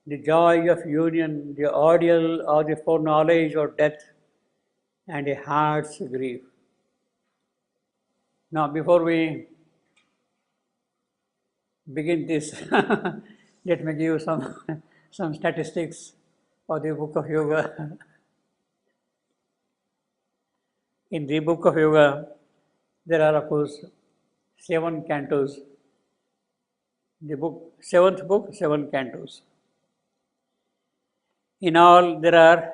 the joy of union, the ordeal of the foreknowledge of death, and a heart's grief. Now, before we begin this, let me give you some statistics of the Book of Yoga. In the Book of Yoga, there are, of course, 7 cantos. The book, 7th book, 7 cantos. In all, there are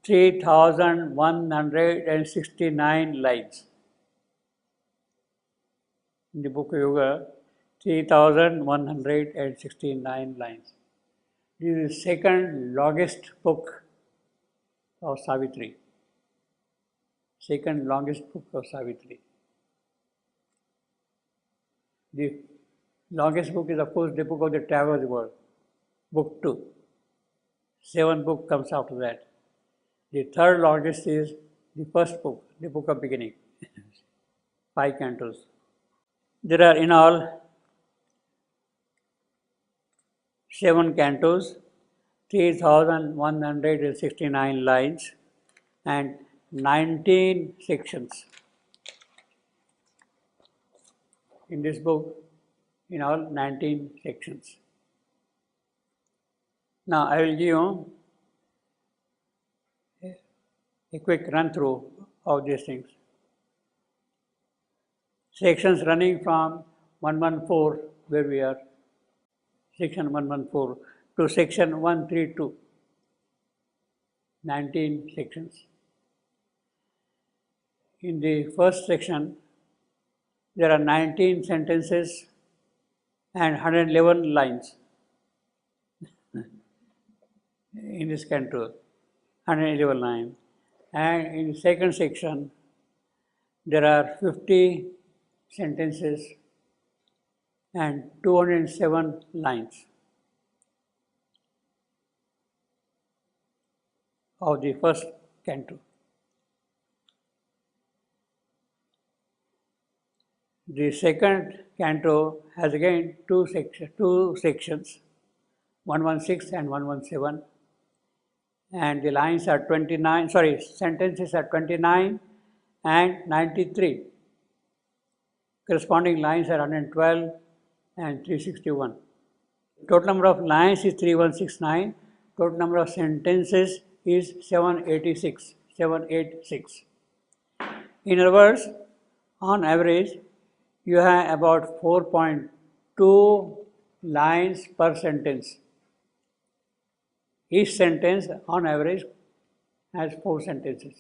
3,169 lines. In the Book of Yoga, 3,169 lines. This is the second longest book of Savitri. Second longest book of Savitri. The longest book is, of course, the book of the Traveler's World, book 2. 7th book comes after that. The third longest is the first book, the Book of Beginning, 5 cantos. There are in all 7 cantos, 3,169 lines, and 19 sections. In this book, in all 19 sections. Now, I will give you a quick run through of these things. Sections running from 114, where we are, section 114, to section 132, 19 sections. In the first section, there are 19 sentences and 111 lines in this canto, 111 lines. And in the second section, there are 50 sentences and 207 lines of the first canto. The second canto has again two sections, 116 and 117, and the lines are 29, sentences are 29 and 93. Corresponding lines are 112 and 361. Total number of lines is 3169. Total number of sentences is 786. In other words, on average, you have about 4.2 lines per sentence. Each sentence, on average, has 4 sentences,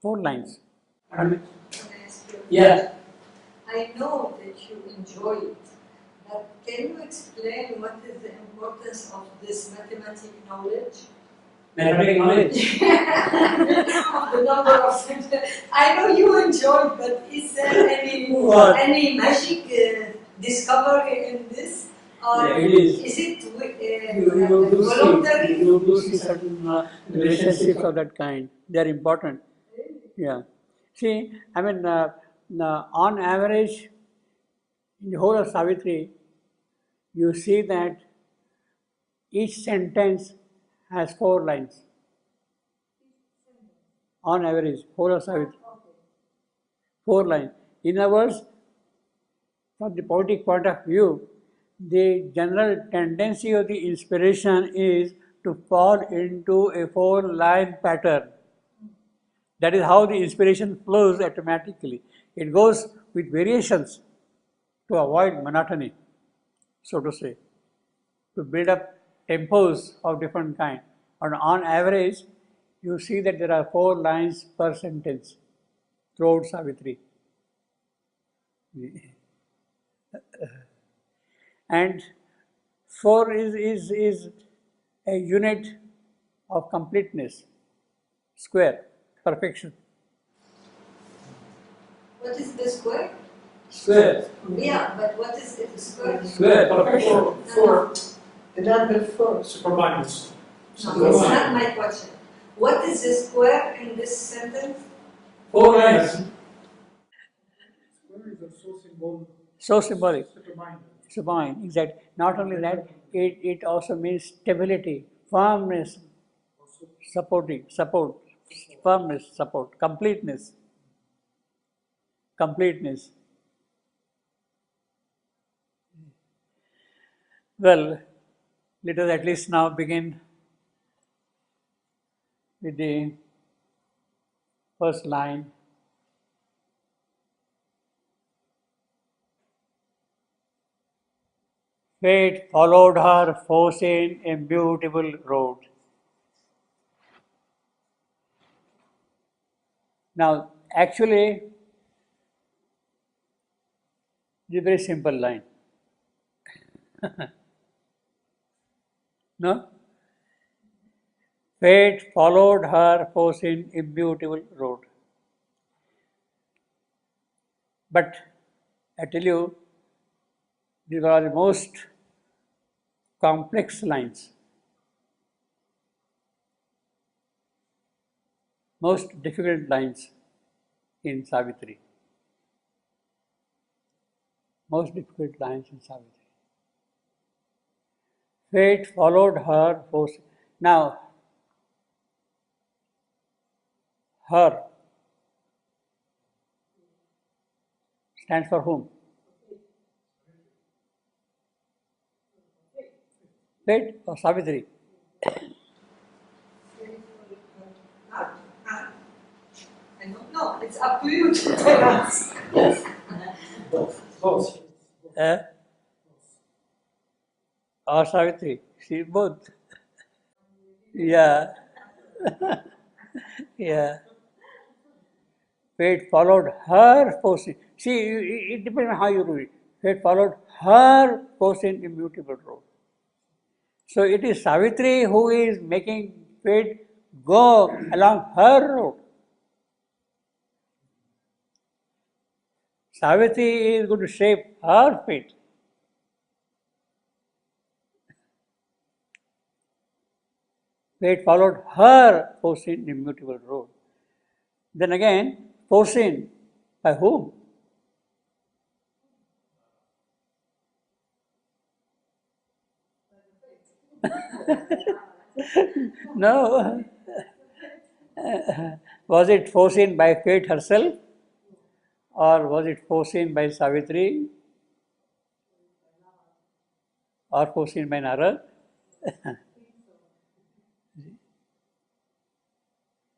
4 lines. Yeah. I know that you enjoy it, but can you explain what is the importance of this mathematical knowledge? Mathematical knowledge? Of the number of sentences. I know you enjoy it, but is there any magic discovery in this? Or yeah, it is. Is it You voluntary? do see certain relationships of that kind. They are important. Yeah. See, I mean, on average, in the whole of Savitri, you see that each sentence has 4 lines. On average, whole of Savitri, 4 lines. In other words, from the poetic point of view, the general tendency of the inspiration is to fall into a 4-line pattern. That is how the inspiration flows automatically. It goes with variations to avoid monotony, so to say, to build up tempos of different kind. And on average, you see that there are 4 lines per sentence throughout Savitri. And 4 is a unit of completeness, square, perfection. What is the square? Square. Yeah, but what is it? Square? Square, perfection. It had been 4 superminus. No, that's not my question. What is the square in this sentence? 4 lines. Square is so symbolic. So symbolic. supine, exactly. Not only that, it also means stability, firmness, support, firmness, support, completeness. Well, let us at least now begin with the first line. Fate followed her, forcing a beautiful road. Now, actually, it's a very simple line. No? Fate followed her, forcing a beautiful road. But I tell you, these are the most complex lines, most difficult lines in Savitri. Most difficult lines in Savitri. Fate followed her, forcing. Now, her stands for whom? Fate or Savitri? I don't know. It's up to you to tell us. Both. Or Savitri? She both. Yeah. Yeah. Fate followed her forcing. See, it depends on how you read it. Fate followed her forcing immutable road. So it is Savitri who is making fate go along her road. Savitri is going to shape her fate. Fate followed her forcing immutable road. Then again, foreseen by whom? No. Was it foreseen by fate herself? Or was it foreseen by Savitri? Or foreseen by Narad?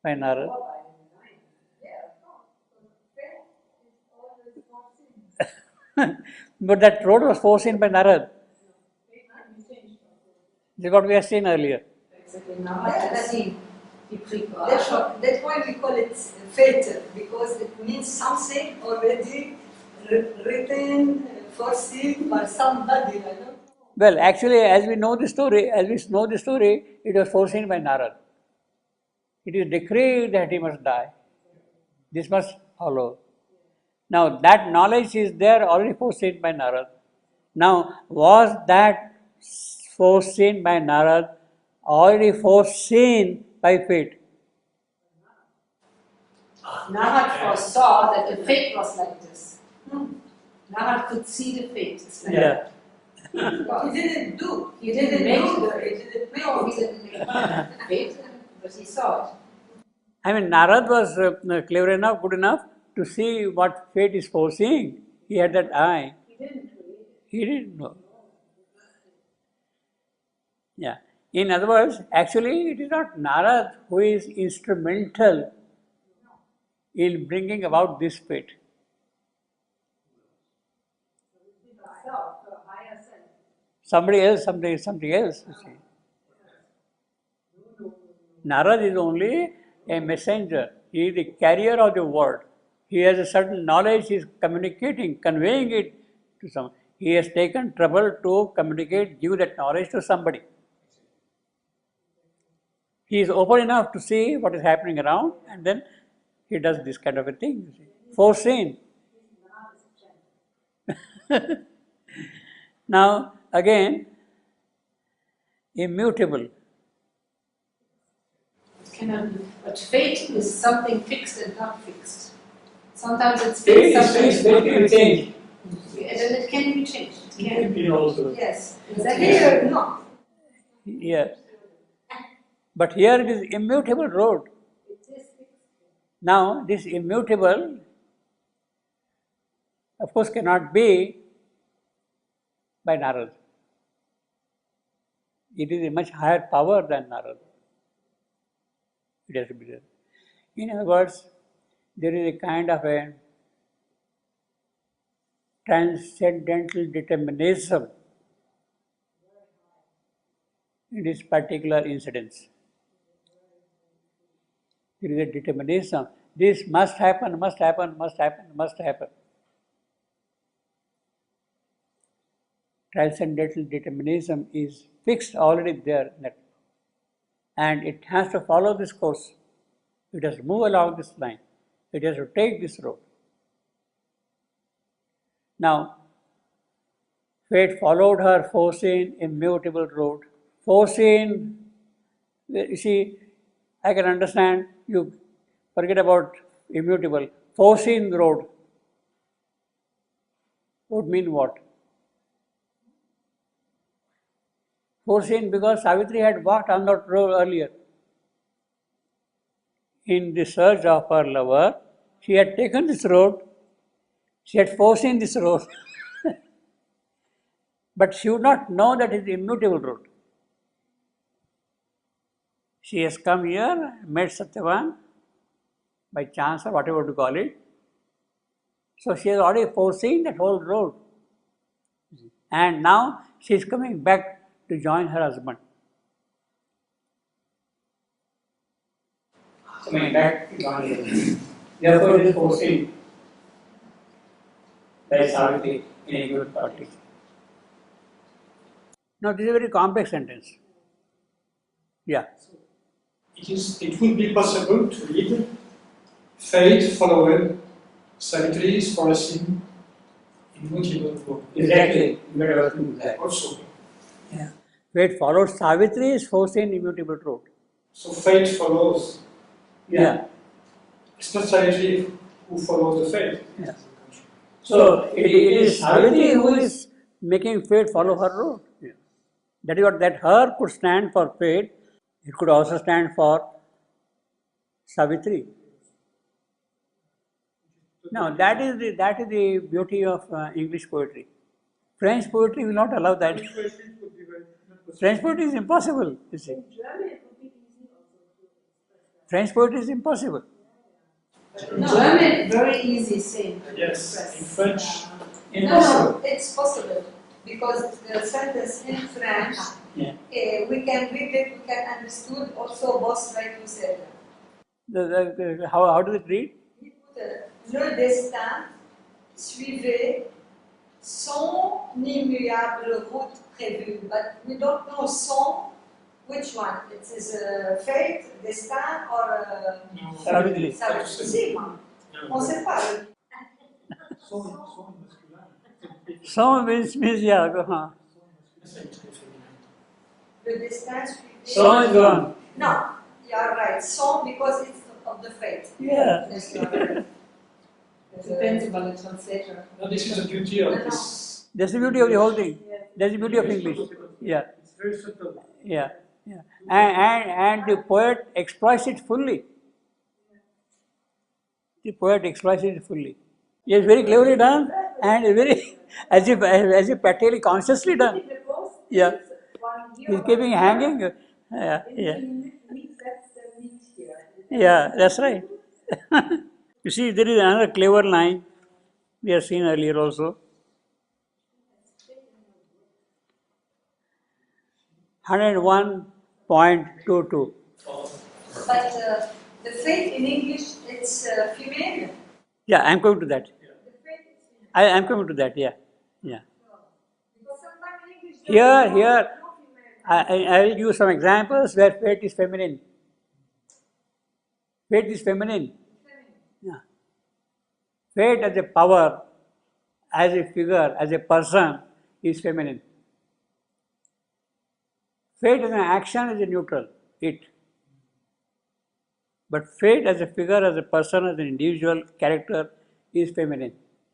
By Narad. But that road was foreseen by Narad. This is what we have seen earlier. That's why we call it fatal, because it means something already written, foreseen by somebody. I don't know. Well, actually, as we know the story, it was foreseen by Narad. It is decreed that he must die. This must follow. Now, that knowledge is there already foreseen by Narad. Now, was that foreseen by Narad already foreseen by fate? Narad foresaw that the fate was like this. Narad could see the fate. It's like Yeah. He didn't do. He didn't make He it. didn't make No, he it. didn't make the fate, but he saw it. I mean, Narad was clever enough, good enough to see what fate is foreseeing. He had that eye. He didn't create it. He didn't know. Yeah. In other words, actually, it is not Narad who is instrumental in bringing about this fate. Self, the higher self. Somebody else, something else. You see. Narad is only a messenger. He is the carrier of the word. He has a certain knowledge, he is communicating, conveying it to someone. He has taken trouble to communicate, give that knowledge to somebody. He is open enough to see what is happening around, and then he does this kind of a thing. You see. Foreseen. Now, again, immutable. But fate is something fixed and not fixed. Sometimes it's Fate fixed, is sometimes fixed, fate can change. and then it can be changed. can. be also. Yes. Exactly. Here, no. Yes. But here it is immutable road. It is fixed. Now, this immutable, of course, cannot be by Narad. It is a much higher power than Narad. It has to be there. In other words, there is a kind of a transcendental determinism in this particular incidence. There is a determinism. This must happen, must happen, must happen, must happen. Transcendental determinism is fixed already there. And it has to follow this course. It has to move along this line. It has to take this road. Now, fate followed her foreseen, immutable road. Foreseen, you see, I can understand, you forget about immutable. Foreseen road would mean what? Foreseen because Savitri had walked on that road earlier. In the search of her lover, she had taken this road, she had foreseen this road, but she would not know that it is immutable road. She has come here, met Satyavan by chance or whatever to call it. So she has already foreseen that whole road. And now she is coming back to join her husband. Coming back to join her husband. Therefore, it is foreseen by Savitri in a good party. Now, this is a very complex sentence. Yeah. It would be possible to read fate followed, Savitri is foreseen, immutable road. Exactly. Very well put that. Also. Yeah. Fate follows Savitri is foreseen immutable road. So fate follows. Yeah. It's not Savitri who follows the fate. Yeah. So it is Savitri who is making fate follow her road. Yeah. That is what that her could stand for fate. It could also stand for Savitri. Now that is the beauty of English poetry. French poetry will not allow that. French poetry is impossible. You see. French poetry is impossible. In German, very easy saying. Yes, in French. No, it's possible because the sentence in French, Yeah. we can read it, we can understood also both like you said. How does it read? He put le destin suivait son immuable route prévue, but we don't know son, which one? It is fate, destin, or Savitri. Si, on ne sait pas. So means yeah. Huh. Le destin suivait. So is gone. No, you are right. Son because it's of the fate. Yeah. Yes, you are right. It depends upon the translator. Now, this is the beauty of this. That's the beauty of the whole thing. That's the beauty of English. Yeah. It's very subtle. Yeah. Yeah. And the poet exploits it fully. The poet exploits it fully. It's very cleverly done and very as if practically consciously done. Yeah. He's keeping hanging. Yeah. Yeah. Yeah, that's right. You see, there is another clever line we have seen earlier also. 101.22. But the fate in English, it's female. Yeah, I'm coming to that. The fate is female. I'm coming to that. Yeah. Yeah. Because sometimes in English, Here, no here, female. I will use some examples where fate is feminine. Fate is feminine. Yeah. Fate as a power, as a figure, as a person is feminine. Fate as an action is a neutral, it. But fate as a figure, as a person, as an individual character is feminine.